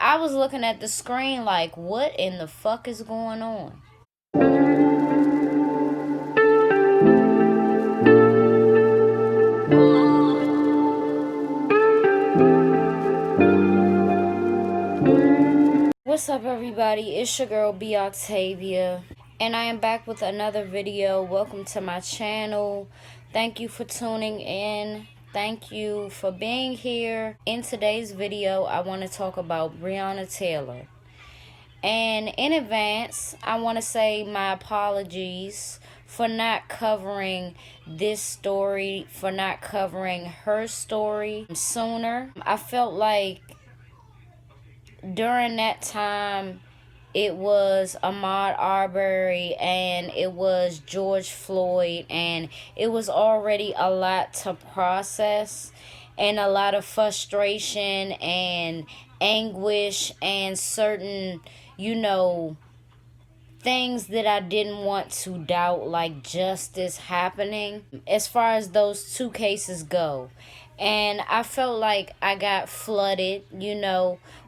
I was looking at the screen like, what in the fuck is going on? What's up, everybody? It's your girl B Octavia, and I am back with another video. Welcome to my channel. Thank you for tuning in. Thank you for being here. In today's video, I want to talk about Breonna Taylor. And in advance, I want to say my apologies for not covering this story, for not covering her story sooner. I felt like during that time, it was Ahmaud Arbery and it was George Floyd, and it was already a lot to process and a lot of frustration and anguish and certain, things that I didn't want to doubt, like justice happening as far as those two cases go. And I felt like I got flooded,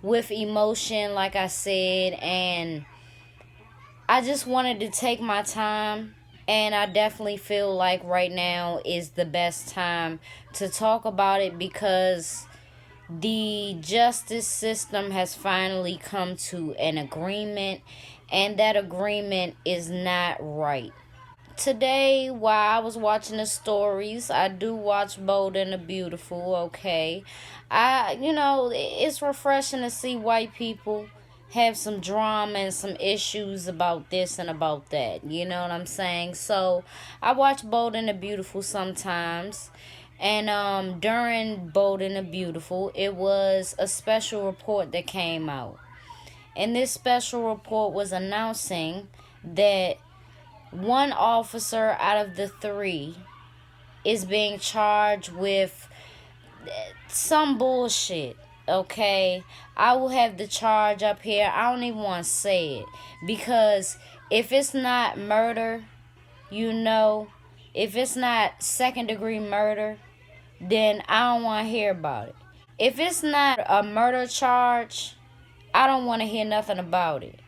with emotion, like I said, and I just wanted to take my time. And I definitely feel like right now is the best time to talk about it, because the justice system has finally come to an agreement, and that agreement is not right. Today, while I was watching the stories, I do watch Bold and the Beautiful, okay? It's refreshing to see white people have some drama and some issues about this and about that. You know what I'm saying? So, I watch Bold and the Beautiful sometimes. And during Bold and the Beautiful, it was a special report that came out. And this special report was announcing that one officer out of the 3 is being charged with some bullshit, okay? I will have the charge up here. I don't even want to say it, because if it's not murder, if it's not second-degree murder, then I don't want to hear about it. If it's not a murder charge, I don't want to hear nothing about it.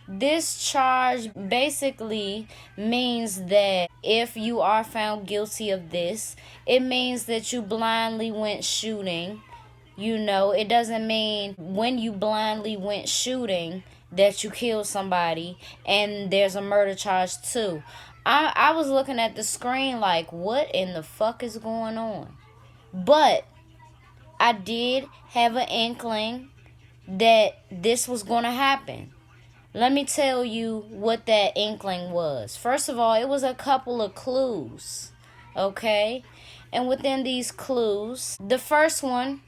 This charge basically means that if you are found guilty of this, it means that you blindly went shooting. It doesn't mean when you blindly went shooting that you killed somebody, and there's a murder charge too. I was looking at the screen like, what in the fuck is going on? But I did have an inkling that this was going to happen. Let me tell you what that inkling was. First of all, it was a couple of clues, okay? And within these clues, the first one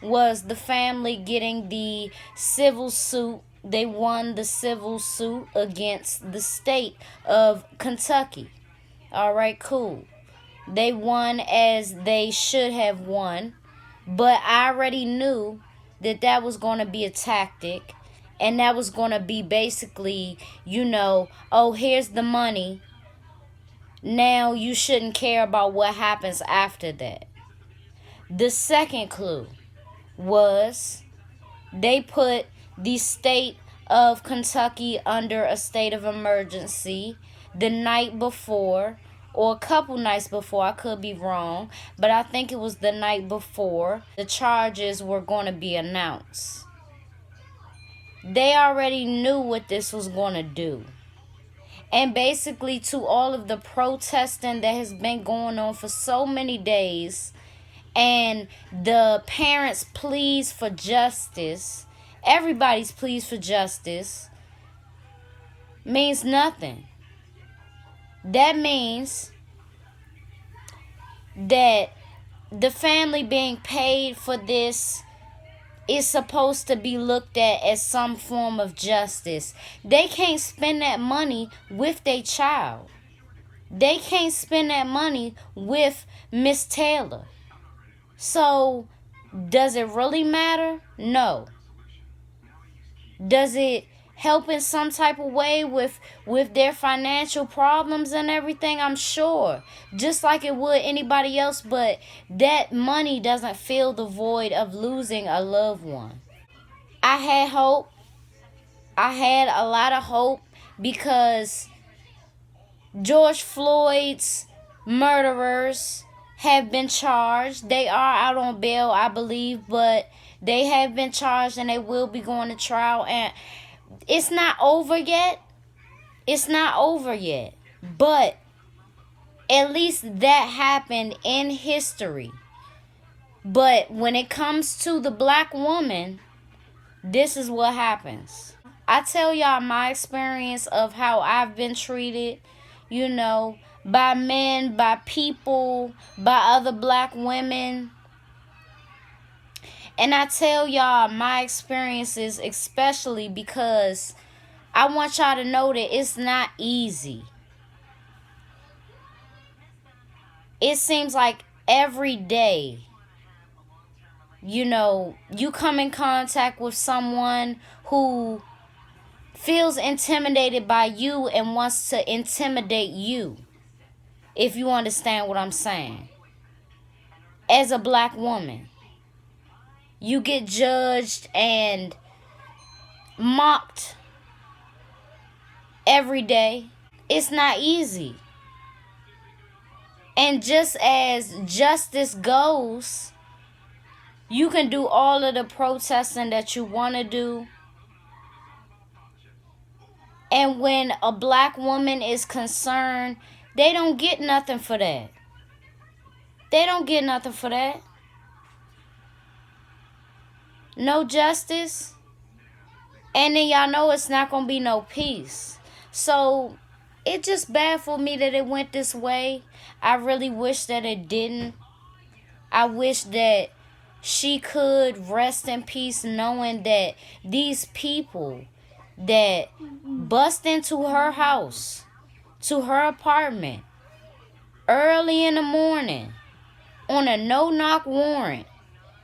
was the family getting the civil suit. They won the civil suit against the state of Kentucky. All right, cool. They won as they should have won, but I already knew that that was going to be a tactic. And that was going to be basically, oh, here's the money. Now you shouldn't care about what happens after that. The second clue was they put the state of Kentucky under a state of emergency the night before, or a couple nights before. I could be wrong, but I think it was the night before the charges were going to be announced. They already knew what this was going to do. And basically, to all of the protesting that has been going on for so many days, and the parents' pleas for justice, everybody's pleas for justice, means nothing. That means that the family being paid for this is supposed to be looked at as some form of justice. They can't spend that money with their child. They can't spend that money with Miss Taylor. So, does it really matter? No. Does it help in some type of way with their financial problems and everything, I'm sure, just like it would anybody else. But that money doesn't fill the void of losing a loved one. I had hope. I had a lot of hope because George Floyd's murderers have been charged. They are out on bail, I believe, but they have been charged and they will be going to trial. And it's not over yet. It's not over yet. But at least that happened in history. But when it comes to the black woman, this is what happens. I tell y'all my experience of how I've been treated, by men, by people, by other black women. And I tell y'all my experiences especially because I want y'all to know that it's not easy. It seems like every day, you come in contact with someone who feels intimidated by you and wants to intimidate you, if you understand what I'm saying. As a black woman, you get judged and mocked every day. It's not easy. And just as justice goes, you can do all of the protesting that you want to do. And when a black woman is concerned, they don't get nothing for that. They don't get nothing for that. No justice. And then y'all know it's not going to be no peace. So it just baffled me that it went this way. I really wish that it didn't. I wish that she could rest in peace knowing that these people that bust into her house, to her apartment, early in the morning, on a no-knock warrant,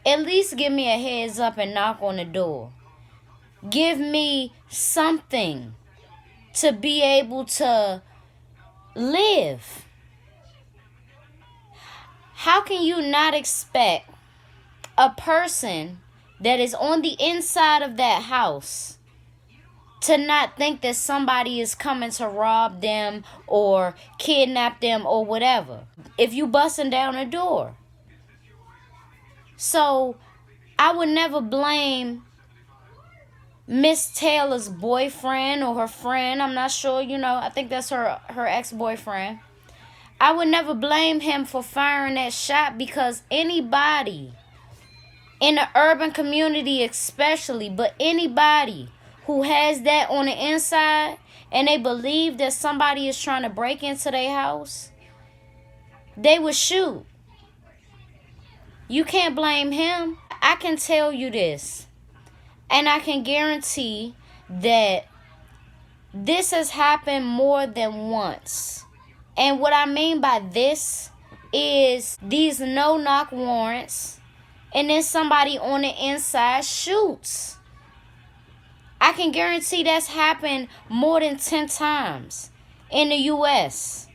at least give me a heads up and knock on the door. Give me something to be able to live. How can you not expect a person that is on the inside of that house to not think that somebody is coming to rob them or kidnap them or whatever, if you busting down a door? So I would never blame Miss Taylor's boyfriend or her friend. I'm not sure, I think that's her ex-boyfriend. I would never blame him for firing that shot, because anybody in the urban community especially, but anybody who has that on the inside and they believe that somebody is trying to break into their house, they would shoot. You can't blame him. I can tell you this, and I can guarantee that this has happened more than once. And what I mean by this is these no-knock warrants, and then somebody on the inside shoots. I can guarantee that's happened more than 10 times in the U.S.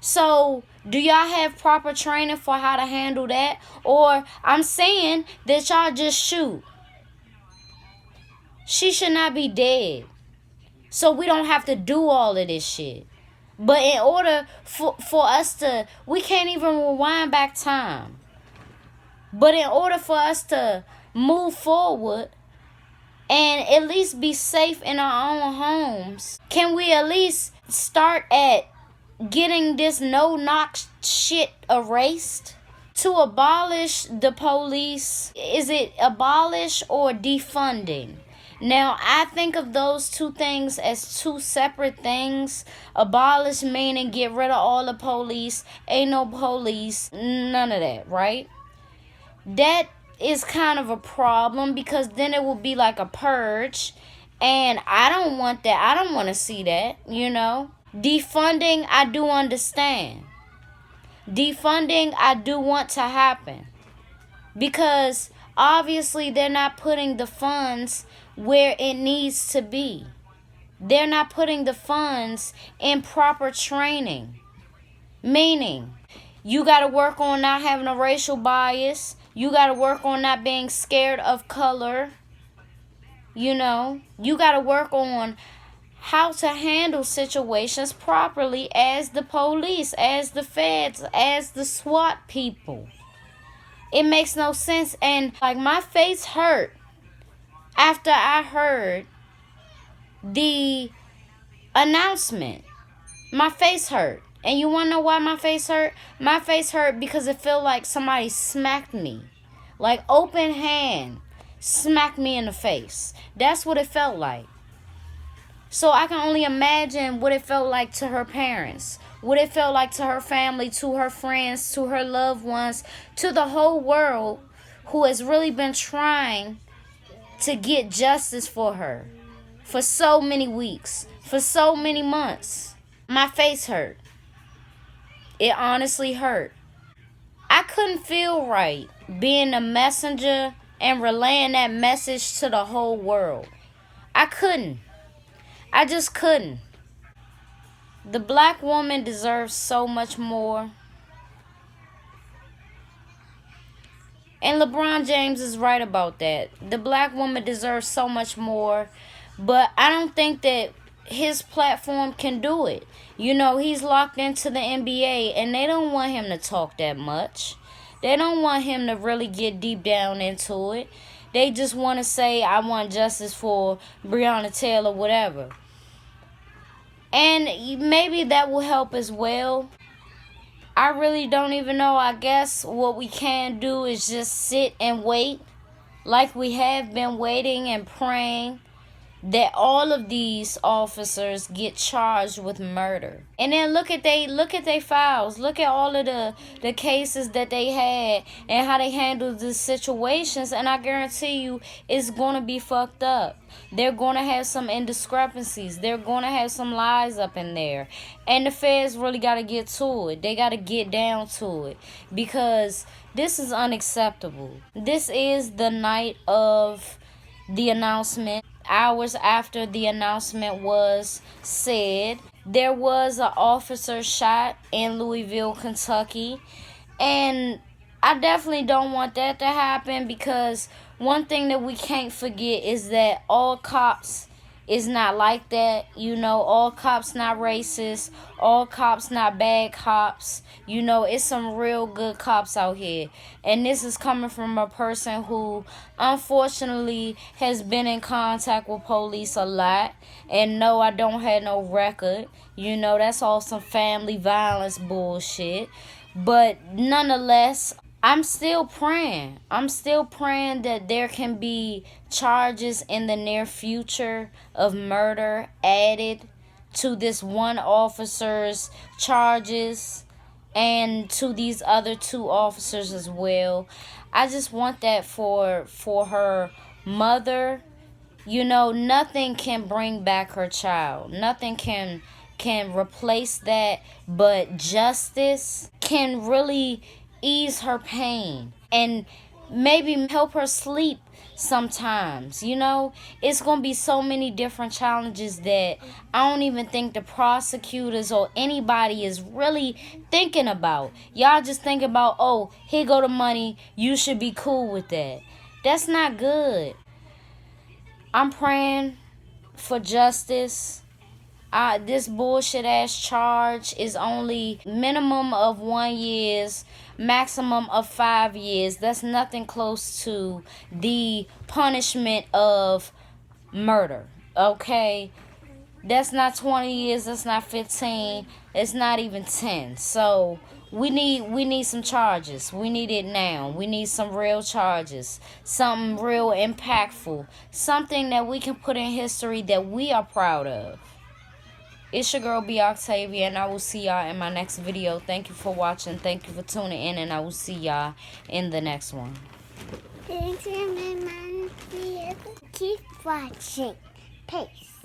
So, do y'all have proper training for how to handle that? Or I'm saying that y'all just shoot. She should not be dead. So we don't have to do all of this shit. But in order for us to, we can't even rewind back time. But in order for us to move forward and at least be safe in our own homes, can we at least start at getting this no-knock shit erased? To abolish the police, is it abolish or defunding? Now, I think of those two things as two separate things. Abolish meaning get rid of all the police, ain't no police, none of that, right? That is kind of a problem, because then it will be like a purge, and I don't want that. I don't want to see that, Defunding, I do understand. Defunding, I do want to happen, because obviously they're not putting the funds where it needs to be. They're not putting the funds in proper training. Meaning, you got to work on not having a racial bias. You got to work on not being scared of color. You know, you got to work on how to handle situations properly as the police, as the feds, as the SWAT people. It makes no sense. And like, my face hurt after I heard the announcement. My face hurt. And you want to know why my face hurt? My face hurt because it felt like somebody smacked me. Like, open hand smacked me in the face. That's what it felt like. So I can only imagine what it felt like to her parents, what it felt like to her family, to her friends, to her loved ones, to the whole world who has really been trying to get justice for her for so many weeks, for so many months. My face hurt. It honestly hurt. I couldn't feel right being a messenger and relaying that message to the whole world. I couldn't. I just couldn't. The black woman deserves so much more. And LeBron James is right about that. The black woman deserves so much more. But I don't think that his platform can do it. You know, he's locked into the NBA and they don't want him to talk that much. They don't want him to really get deep down into it. They just want to say, I want justice for Breonna Taylor, whatever. And maybe that will help as well. I really don't even know. I guess what we can do is just sit and wait, like we have been waiting and praying that all of these officers get charged with murder. And then look at they files. Look at all of the cases that they had and how they handled the situations, and I guarantee you it's going to be fucked up. They're going to have some indiscrepancies. They're going to have some lies up in there. And the feds really got to get to it. They got to get down to it because this is unacceptable. This is the night of the announcement. Hours after the announcement was said, there was an officer shot in Louisville, Kentucky. And I definitely don't want that to happen because one thing that we can't forget is that all cops is not like that. You know, all cops not racist. All cops not bad cops. You know, it's some real good cops out here. And this is coming from a person who unfortunately has been in contact with police a lot. And no, I don't have no record. You know, that's all some family violence bullshit. But nonetheless, I'm still praying. I'm still praying that there can be charges in the near future of murder added to this one officer's charges and to these other two officers as well. I just want that for her mother. You know, nothing can bring back her child. Nothing can replace that, but justice can really ease her pain and maybe help her sleep sometimes. You know, it's gonna be so many different challenges that I don't even think the prosecutors or anybody is really thinking about. Y'all just think about, oh, here go the money, you should be cool with that. That's not good. I'm praying for justice. This bullshit ass charge is only minimum of 1 year, maximum of 5 years. That's nothing close to the punishment of murder. Okay? That's not 20 years, that's not 15, it's not even 10. So we need some charges. We need it now. We need some real charges. Something real impactful. Something that we can put in history that we are proud of. It's your girl B Octavia, and I will see y'all in my next video. Thank you for watching. Thank you for tuning in, and I will see y'all in the next one. Thanks for my mom. Keep watching. Peace.